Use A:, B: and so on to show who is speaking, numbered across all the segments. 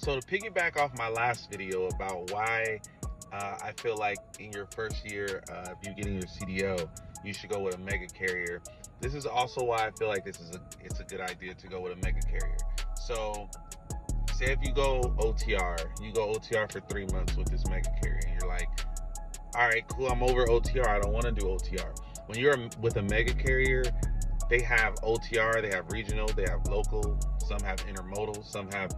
A: So to piggyback off my last video about why I feel like in your first year, if you're getting your CDL, you should go with a mega carrier. This is also why I feel like it's a good idea to go with a mega carrier. So say if you go OTR for 3 months with this mega carrier, and you're like, all right, cool, I'm over OTR, I don't want to do OTR. When you're with a mega carrier, they have OTR, they have regional, they have local, some have intermodal, some have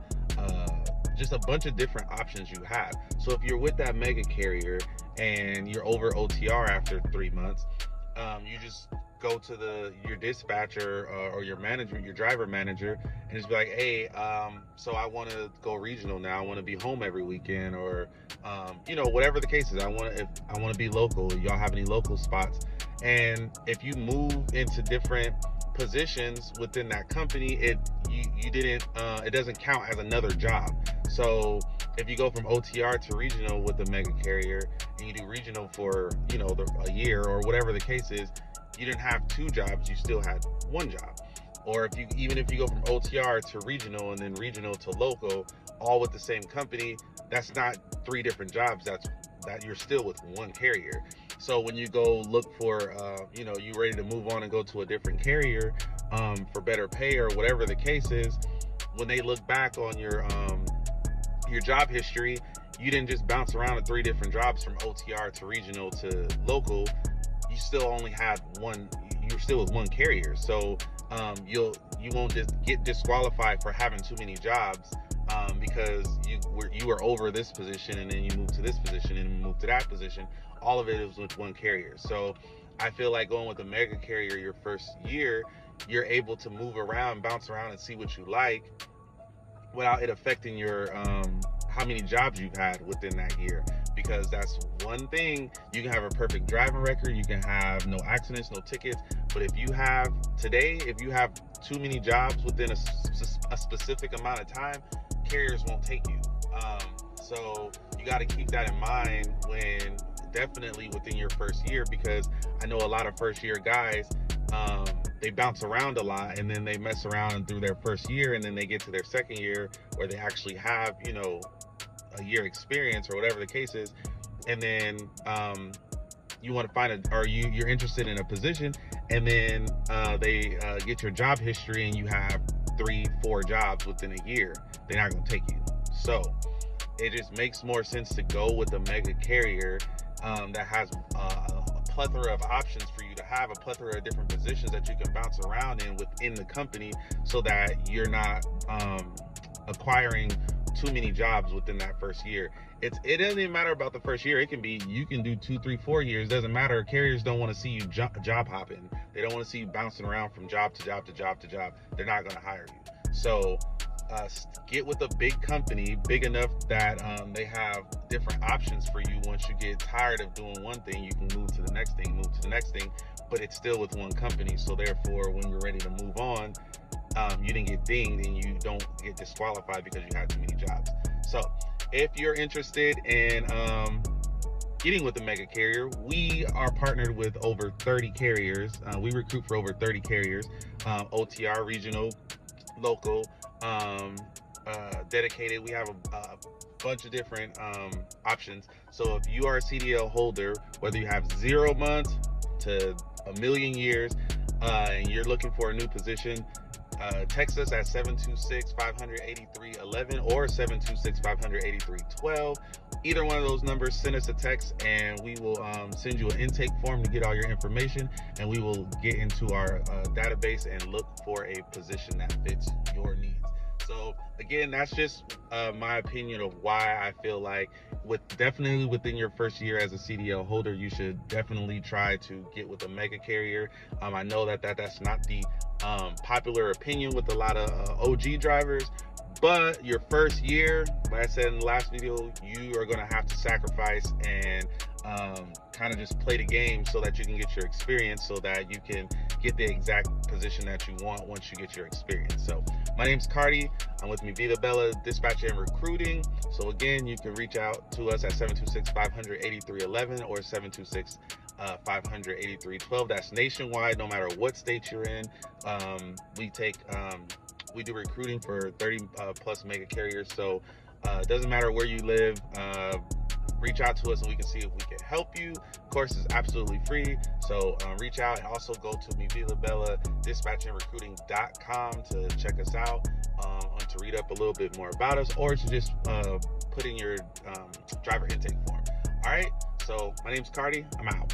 A: just a bunch of different options you have. So if you're with that mega carrier and you're over OTR after 3 months, you just go to your dispatcher or your manager, your driver manager, and just be like, hey, so I want to go regional now. I want to be home every weekend, or whatever the case is. I want to be local. Y'all have any local spots? And if you move into different positions within that company, it doesn't count as another job. So if you go from OTR to regional with the mega carrier, and you do regional for a year or whatever the case is, you didn't have 2 jobs, you still had 1 job. Or even if you go from OTR to regional and then regional to local, all with the same company, that's not 3 different jobs. That you're still with 1 carrier. So when you go look for, you ready to move on and go to a different carrier for better pay or whatever the case is, when they look back on your job history, you didn't just bounce around to 3 different jobs from OTR to regional to local. You still only had 1. You're still with 1 carrier. So you won't just get disqualified for having too many jobs because you were over this position, and then you moved to this position and moved to that position. All of it is with 1 carrier. So I feel like going with a mega carrier your first year, you're able to move around, bounce around, and see what you like without it affecting your how many jobs you've had within that year. Because that's one thing, you can have a perfect driving record, you can have no accidents, no tickets, but if you have too many jobs within a specific amount of time, carriers won't take you. So you got to keep that in mind when definitely within your first year, because I know a lot of first year guys, they bounce around a lot, and then they mess around through their first year, and then they get to their second year where they actually have a year experience or whatever the case is, and then you want to find you're interested in a position, and then they get your job history and you have 3-4 jobs within a year. They're not going to take you. So it just makes more sense to go with a mega carrier that has a plethora of options for you to have, a plethora of different positions that you can bounce around in within the company, so that you're not acquiring too many jobs within that first year. It doesn't even matter about the first year. It can be, you can do 2, 3, 4 years. Doesn't matter. Carriers don't want to see you job hopping. They don't want to see you bouncing around from job to job to job to job. They're not going to hire you. So get with a big company, big enough that they have different options for you. Once you get tired of doing one thing, you can move to the next thing, but it's still with 1 company. So therefore, when you're ready to move on, you didn't get dinged and you don't get disqualified because you had too many jobs. So if you're interested in getting with the mega carrier, we are partnered with over 30 carriers. We recruit for over 30 carriers, OTR, regional, local, dedicated. We have a bunch of different options. So if you are a CDL holder, whether you have 0 months to 1,000,000 years, and you're looking for a new position, text us at 726-500-8311 or 726-500-8312. Either one of those numbers, send us a text, and we will send you an intake form to get all your information, and we will get into our database and look for a position that fits your needs. So again, that's just my opinion of why I feel like definitely within your first year as a CDL holder, you should definitely try to get with a mega carrier. I know that's not the popular opinion with a lot of OG drivers, but your first year, like I said in the last video, you are going to have to sacrifice and kind of just play the game so that you can get your experience, so that you can get the exact position that you want once you get your experience. So my name's Cardi. I'm with Vida Bella, Dispatcher and Recruiting. So again, you can reach out to us at 726-500-8311 or 726-500-8312. That's nationwide, no matter what state you're in. We do recruiting for 30 plus mega carriers. So Doesn't matter where you live. Reach out to us and we can see if we can help you. Course is absolutely free, so reach out, and also go to Mi Vida Bella dispatchingrecruiting.com to check us out, and to read up a little bit more about us, or to just put in your driver intake form. All right, so my name's Cardi. I'm out.